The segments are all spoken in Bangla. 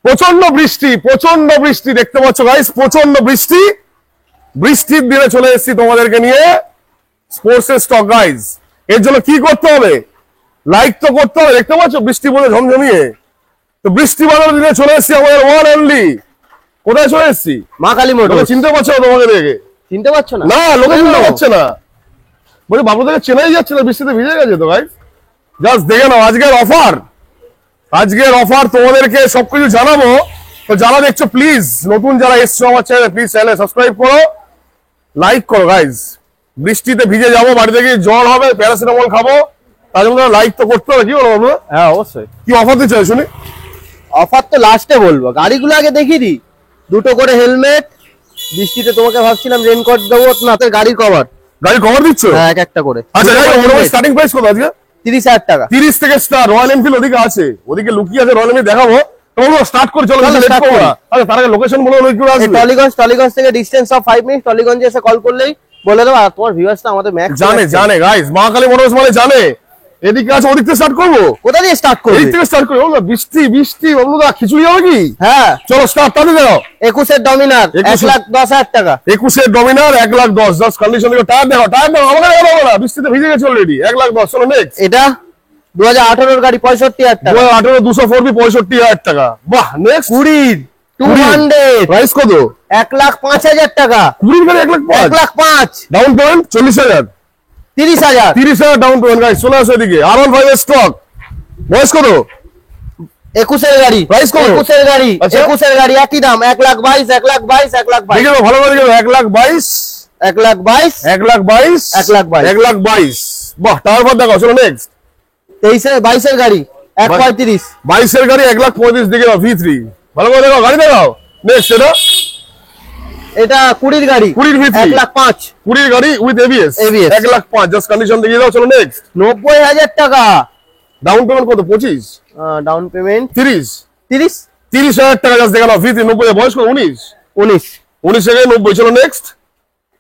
প্রচন্ড বৃষ্টি দেখতে পাচ্ছ গাইস, প্রচন্ড বৃষ্টির দিনে চলে এসেছি তোমাদেরকে নিয়ে স্পোর্টস স্টক গাইস। এর জন্য কি করতে হবে? লাইক তো করতে হবে। দেখতে পাচ্ছ বৃষ্টি বলে ঝমঝমিয়ে, তো বৃষ্টি বাদল দিনে চলে এসেছি আমাদের ওয়ান অনলি। কোথায় চলে এসেছি? মা কালী মোটরস। চিনতে পারছো না? তোমাকে দেখে চিনতে পারছো না? না, লোকে চিনতে পারছে না। বলি বাবু থেকে চেনাই যাচ্ছে না, বৃষ্টিতে ভিজে গেছে তো গাইস। জাস্ট দেখে নাও আজকের অফার তোমাদেরকে সবকিছু জানাবো। তো যারা দেখছো প্লিজ, নতুন যারা এসছো আমার চ্যানেলে, প্লিজ চ্যানেলে সাবস্ক্রাইব করো, লাইক করো গাইজ। বৃষ্টিতে ভিজে যাবো, বাড়ি থেকে জ্বর হবে, প্যারাসিটামল খাবো, তার জন্য লাইক তো করতে হবে। কি বলো বাবু? হ্যাঁ অবশ্যই। কি অফার দিচ্ছে শুনি? অফার তো লাস্টে বলবো, গাড়িগুলো আগে দেখিয়ে দিই। দুটো করে হেলমেট, বৃষ্টিতে তোমাকে ভাবছিলাম রেনকোট দেবো, না গাড়ির কভার দিচ্ছ? হ্যাঁ, এক একটা করে। আচ্ছা, স্টার্টিং প্রাইস কত আজকে? 30,000 টাকা। 30 থেকে স্টার্ট। রয়্যাল এনফিল্ড ওদিকে আছে, ওদিকে লুকিয়ে আছে, রয়্যাল এনফিল্ড দেখাবো। স্টার্ট করে চলো। আচ্ছা, তার আগে লোকেশন বলো। টলিগঞ্জ থেকে ডিস্টেন্স অফ 5 মিনিট। টলিগঞ্জে এসে কল করলেই বলে দেবো। আর তোমার ভিউয়ার্সটা আমাদের ম্যাক্স জানে গাইস, মা কালী মোটরস মানে জানে। এদিকে আছে, ওদিক থেকে স্টার্ট করবো। কোথা দিয়ে স্টার্ট করবো? এদিক থেকে স্টার্ট করবো। বৃষ্টি বাবুদা, খিচুড়ি হবে কি? হ্যাঁ চলো স্টার্ট তাতে দাও। 21 এর ডমিনার 1,10,000 টাকা। 21 এর ডমিনার 1,10,000। জাস্ট কন্ডিশন দেখো, টায়ার দেখো আমাকে দেখো না, বৃষ্টিতে ভিজে গেছে অলরেডি। 1,10,000। চলো নেক্সট। এটা 2018 এর গাড়ি 65,000 টাকা। 2018 204 65,000 টাকা। বাহ। নেক্সট 20 200 প্রাইস কত? 1,05,000 টাকা। 20 গাড়ি 1,05,000। Down payment 40,000। 30,000 down payment guys. চলে আসো এদিকে। R15 এর স্টক। বয়স কত? 21 এর গাড়ি। প্রাইস কত? 21 এর গাড়ি। আচ্ছা। 21 এর গাড়ি একই দাম 1,22,000 দেখো ভালো করে দেখো। 1,22,000 1,22,000। বাহ, তারপর দেখো। চলো নেক্সট। 22 এর গাড়ি 1,35,000। 22 এর গাড়ি 1,35,000 দিকে দাও। V3 ভালো করে দেখো, গাড়ি দেখাও। নেক্সট এটা 20 এর গাড়ি 20 V3 1,05,000। 20 গাড়ি উইথ ABS 1,05,000। জাস্ট কন্ডিশন দেখিয়ে দাও। চলো নেক্সট। 90,000 টাকা। ডাউন পেমেন্ট কত? 25। ডাউন পেমেন্ট 30,000 টাকা। জাস্ট দেখো V3 90। বয়স কত? 19 থেকে 90। চলো নেক্সট।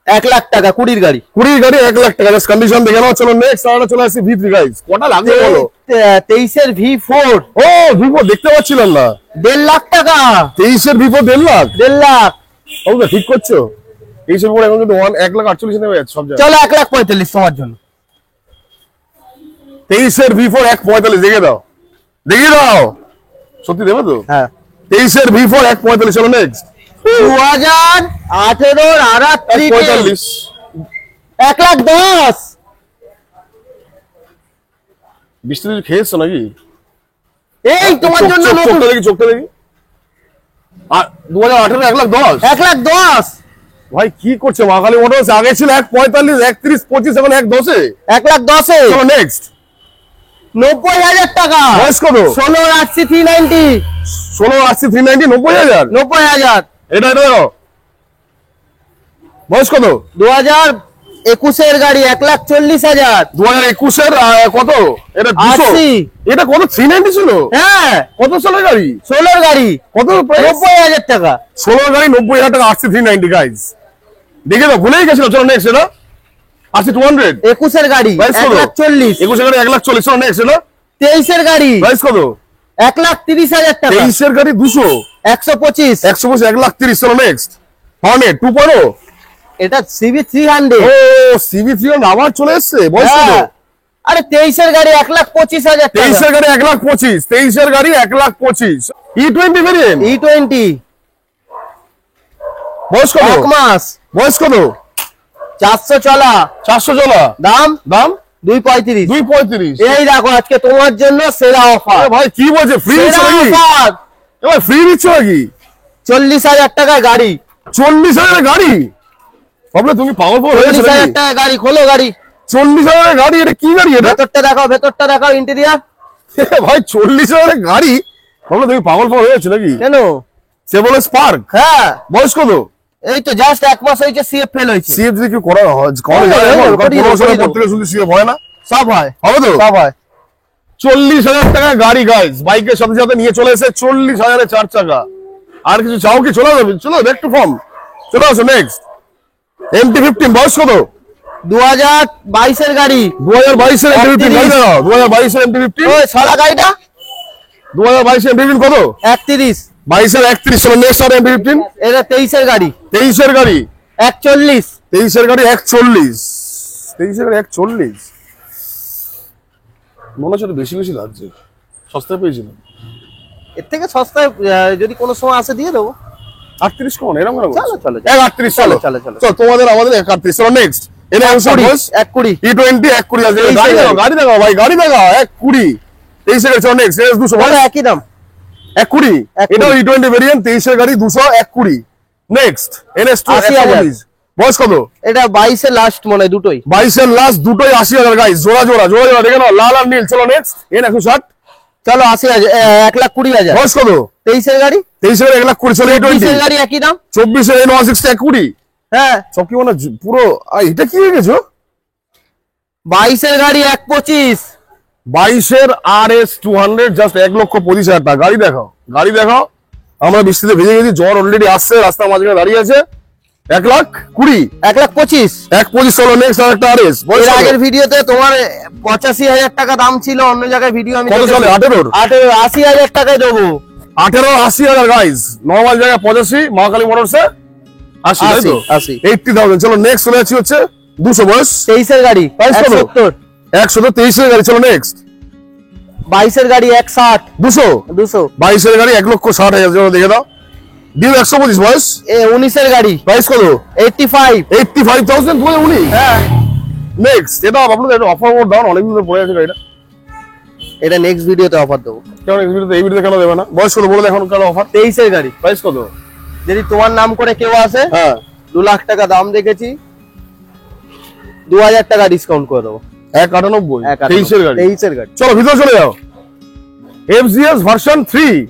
1,00,000 টাকা 20 গাড়ি 1,00,000 টাকা। জাস্ট কন্ডিশন দেখে নাও। চলো নেক্সট। আমরা চলে আসি V3 গাইস। কটা লাগবে বলো? 23 এর V4। ও V4 দেখতে পাচ্ছিলাম না। 1,50,000 টাকা। 23 এর V4 1,50,000। 1,50,000 ওকে, ঠিক করছো। 23 এর এখন কিন্তু 1,48,000 নেমে যাচ্ছে সব জায়গায়। চলো 1,45,000 তোমার জন্য। 23 এর V4 1,45,000 দেখে দাও। সত্যি দেবে তো? হ্যাঁ। 23 এর V4 1,45,000। চলো নেক্সট। 2018 এর R3 1,45,000। 1,10,000। বৃষ্টি খেয়েছো নাকি? এই তোমার জন্য নতুন। চোখটা দেখি। 2018 1,10,000। 1,10,000 ভাই কি করছে মা কালী মোটরস? আগে ছিল 1,45,000 1,30 25, এখন 1,10,000। 1,10,000। চলো নেক্সট। 90,000 টাকা। বয়স কত? 16 RC 390। 16 RC 390 90,000। 90,000। এটা দেখো। বয়স কত? 2021 এর গাড়ি 1,40,000। 2021 এর কত? এটা 200। RC এটা কত? 390 ছিল। হ্যাঁ, কত সালের গাড়ি? 16 এর গাড়ি কত? 90,000 টাকা। 16 গাড়ি 90,000 টাকা। RC 390 guys. দেখে দাও, ভুলেই গেছিল। চলো নেক্সট। এটা RC 200 21 এর গাড়ি 1,40,000। 21 এর গাড়ি 1,40,000। চলো নেক্সট। এটা 23 এর গাড়ি প্রাইস কত? 1,30,000 টাকা। 23 এর গাড়ি 200 125। 125 1,30,000। চলো নেক্সট। হর্নেট 2.0। এটা CB 300। ও CB 300 আবার চলে এসেছে। বয়স কত? আরে 23 এর গাড়ি 1,25,000 টাকা। 23 এর গাড়ি 1,25,000। 23 এর গাড়ি 1,25,000। E20 variant. E20 বয়স কত? 1 মাস। বয়স কত? 400 চলা। 400 চলা। দাম 235। 235। এই দেখো আজকে তোমার জন্য সেরা অফার। ভাই কি বলছে? ফ্রি দিচ্ছে নাকি? এবার ফ্রি দিচ্ছে নাকি? 40,000 টাকায় গাড়ি। 40,000 গাড়ি? ভাবলে তুমি পাগল হয়ে গেছো? 40,000 টাকা গাড়ি। খোলো গাড়ি। 40,000 গাড়ি? এটা কি গাড়ি? এটা ভেতরটা দেখাও ইন্টেরিয়ার। ভাই 40,000 গাড়ি? ভাবলে তুমি পাগল হয়ে গেছো নাকি? কেন? সে বলে স্পার্ক। হ্যাঁ। বয়স কত? এই তো জাস্ট 1 মাস হয়েছে। CF ফেল হয়েছে। CF কি করা হয়? CF হয় না? সব হয়। হবে তো? সব হয়। 40,000 টাকা গাড়ি গাইস। বাইকের সাথে সাথে নিয়ে চলে এসে 40,000 এর 4 চাকা। আর কিছু চাও কি? চলে যাবে। চলো ব্যাক টু ফর্ম। চলে আসো নেক্সট। MT-15 বয়স কত? 2022 এর গাড়ি। 2022 এর MT-15 গাড়ি দাও। 2022 এর MT-15। ওই সাদা গাড়িটা 2022 এর MT-15 কত? 31। 22-এর 31 চলো নেক্সট আর MP15 এটা 23-এর গাড়ি, 23-এর গাড়ি 140। 23-এর গাড়ি 140, 23-এর গাড়ি 140 মনে হচ্ছে একটু বেশি বেশি লাগছে, সস্তায় পেয়েছিলাম। এর থেকে সস্তায় যদি কোনো সময় আসে দিয়ে দেবো। 38 কোন এরকম কেন চলো চলো 138 চলো চলো চলো চলো তোমাদের আমাদের 138 চলো নেক্সট এনে 120 E20 120 আছে গাড়ি দেখাও ভাই গাড়ি দেখাও 120 23 এর চলো নেক্সট এস 200 বলো একই দাম 120 এটাও E20 ভেরিয়েন্ট 23 এর গাড়ি 220 নেক্সট NS 2 বয়স কত? এটা 22-এর লাস্ট মনে হয় দুটোই, 22 এর লাস্ট দুটোই 80,000 গাইস জোড়া জোড়া জোড়া জোড়া দেখে নাও লাল আর নীল চলো নেক্সট এন 160 চলো 80,000 1,20,000। বয়স কত? 23-এর গাড়ি 23 এর 1,20,000 চলো E20 23-এর গাড়ি একই দাম 24 এর N160 120 হ্যাঁ সব কি মানে পুরো এটা কি হয়ে গেছো? 22-এর গাড়ি 1,25 22-এর RS 200 জাস্ট 1,25,000 টাকা গাড়ি দেখাও গাড়ি দেখাও আমরা বৃষ্টিতে ভিজে গেছি জ্বর অলরেডি আসছে রাস্তার মাঝখানে দাঁড়িয়ে আছে 1,20,000 1,25 1,25 চলো নেক্সট আরেকটা RS এর আগের ভিডিওতে তোমার 85,000 টাকা দাম ছিল, অন্য জায়গায় ভিডিও আমি কত চলে 18 80,000 টাকায় দেবো 80,000 গাইস নরমাল জায়গায় 85 মহাকালী মোটরসে 80 তাই তো 80 80,000 চলো নেক্সট চলে যাচ্ছি হচ্ছে 200 বয়স 23-এর গাড়ি Price কত? 170 123 এর গাড়ি চলো নেক্সট 22-এর গাড়ি 160 200 200 22 এর গাড়ি 1,60,000 চলো দেখে দাও ডিউ 125 বয়স 19-এর গাড়ি প্রাইস কত 85 85,000 2019 হ্যাঁ নেক্সট এটা আপনাদের একটা অফার মোড ডাউন অনেক দিন ধরে পড়ে আছে গাড়িটা এটা নেক্সট ভিডিওতে অফার দেবো। কেন এই ভিডিওতে কেন দেবে না বয়স কত বলে এখন কার অফার 23-এর গাড়ি প্রাইস কত যদি তোমার নাম করে কেউ আসে হ্যাঁ 2 লাখ টাকা দাম দেখেছি 2,000 টাকা ডিসকাউন্ট করে দেবো 198 23 এর গাড়ি 23-এর গাড়ি চলো ভিতরে চলে যাও FZS ভার্সন 3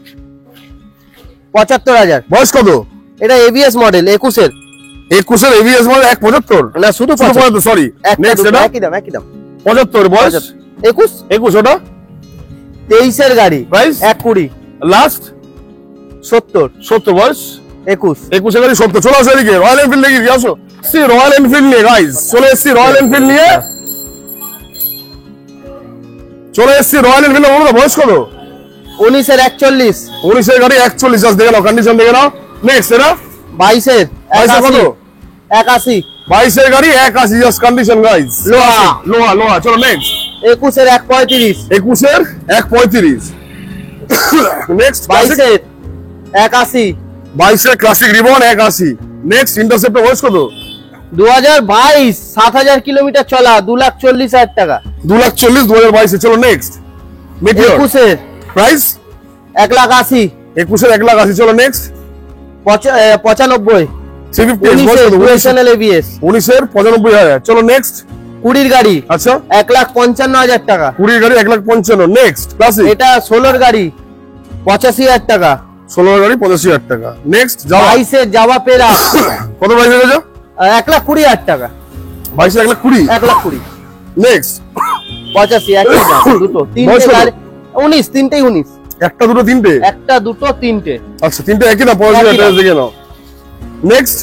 75,000 বয়স কত এটা ABS মডেল 21-এর 21 এর ABS মানে 175 না শুধু 75 সরি নেক্সট এটা একই দাম 75 বয়স 21 21 ওটা 23-এর গাড়ি প্রাইস 120 লাস্ট 70 বয়স 21 21 এর গাড়ি 70 চলো আসো এদিকে রয়্যাল এনফিল্ড দেখি কি আসো সি রয়্যাল এনফিল্ড নিয়ে গাইস চলে এসেছি রয়্যাল এনফিল্ড নিয়ে চলে এসেছি রয়্যাল এনফিল্ড বলো বয়স কত 19-এর 41 19 এর গাড়ি 41 জাস্ট দেখে নাও কন্ডিশন দেখে নাও নেক্সট এটা 22-এর 22 কত 81 22 এর গাড়ি 81 জাস্ট কন্ডিশন গাইস লোহা লোহা চলো নেক্সট 21-এর 135 21 এর 135 নেক্সট 22-এর 81 22 এর ক্লাসিক রিবন 81 নেক্সট ইন্টারসেপ্টর বয়স কত 2022 7,000 কিলোমিটার চলা 2,40,000 টাকা 2,40,000 2022 এ চলো নেক্সট মেটিওর 21-এর প্রাইস 1,80 21 এর 1,80,000 চলো নেক্সট 95 350 ডুয়েশনাল ABS 19 এর 95,000 চলো নেক্সট 20-র গাড়ি আচ্ছা 1,55,000 টাকা 20 গাড়ি 1,55,000 নেক্সট ক্লাসিক এটা 16-র গাড়ি 85,000 টাকা 16 গাড়ি 85,000 টাকা নেক্সট যাওয়া 22-এর জাভা পেরা কত প্রাইস হয়ে গেছে 1,20,000 টাকা 22 এর 1,20,000 1,20,000 নেক্সট 85 একই দাম দুটো বয়স তিনটে কত? গাড়ি 19 তিনটেই 19 একটা দুটো তিনটে একটা দুটো তিনটে আচ্ছা তিনটে একই না 50,000 একই দাম। দেখে নাও নেক্সট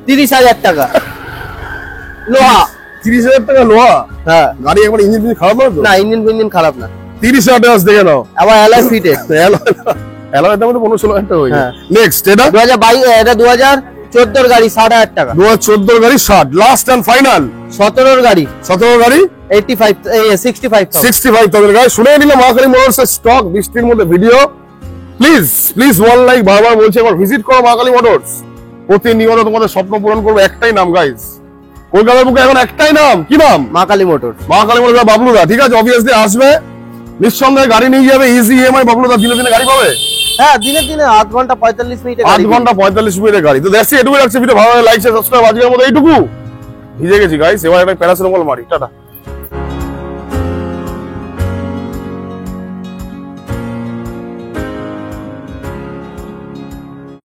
30,000 টাকা লোহা 30,000 টাকা লোহা হ্যাঁ গাড়ি একবার ইঞ্জিন খারাপ না তো না ইঞ্জিন খারাপ না 30,000 টাকা দেখে নাও আবার অ্যালয় ফিটেড এলাকার দাম তো 15-16,000 টাকা হয়ে হ্যাঁ। নেক্সট এটা 2022 এটা 2014-র গাড়ি 60,000 টাকা 2014 গাড়ি 60 লাস্ট এন্ড ফাইনাল 17-র গাড়ি 17 গাড়ি 65,000 গাড়ি শুনে নিলাম মহাকালী মোটরস এর স্টক বৃষ্টির মধ্যে ভিডিও প্লিজ ওয়ান লাইক বারবার বলছি একবার ভিজিট করো মহাকালী মোটরস প্রতিনিয়ত তোমাদের স্বপ্ন পূরণ করবে একটাই নাম গাইস কলকাতার বুকে এখন একটাই নাম কি নাম মাকালি মোটর মহাকালী মোটরস বাবলুদা ঠিক আছে অবভিয়াসলি আসবে নিঃসন্দেহে গাড়ি নিয়ে যাবে ইজি EMI বাবলুদা দিনে দিনে গাড়ি পাবে হ্যাঁ দিনে 8 ঘন্টা 45 মিনিটে 8 ঘন্টা 45 মিনিটের গাড়ি তো দেখছি এটুকুই রাখছি ভিডিও ভালো লাগে লাইক শেয়ার সাবস্ক্রাইব আজকের মতো এইটুকু ভিজে গেছি গাইস এবার একটা প্যারাসিটামল মারি টাটা